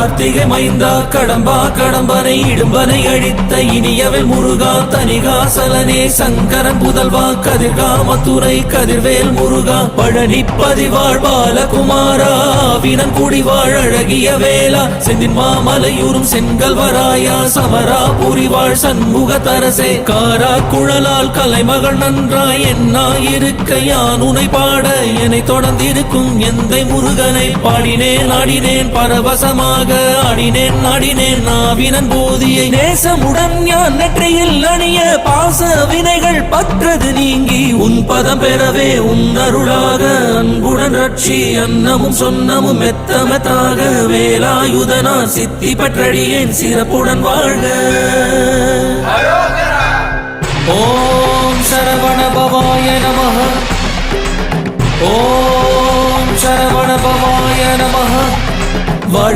கார்த்திகை மைந்தா கடம்பா கடம்பனை இடும்பனை அழித்த இனியவள் முருகா தனிகாசலனே சங்கரன் புதல்வா கதிர்காமத்துறை கதிர்வேல் முருகா பழனி பதிவாழ் பாலகுமாரா வினன் குடிவாழ் அழகிய வேளா செந்தின் மாமலையூரும் செங்கல்வராயா சமரா புரிவாழ் சண்முக தரசே காரா குழலால் கலைமகள் நன்றாய் என்னாயிருக்க யான் உனை பாட என்னை தொடர்ந்திருக்கும் எந்தை முருகனை பாடினேன் ஆடினேன் பரவசமாக ஆடினேன் ஆடினேன் நாவினன் போதியை நேசமுடன் யான் நெற்றியில் அணிய பாச வினைகள் பற்றது நீங்கி உன் பதம் பெறவே உன் அருளாக அன்புடன் ரட்சி அன்னமும் சொன்னமும் மெத்தமெத்தாக வேலாயுதனா சித்தி பற்றடியேன் சிறப்புடன் வாழ்க. ஓம் சரவண பவாய நமஹ. ஓம் சரவண பவாய நமஹ. வாழ்க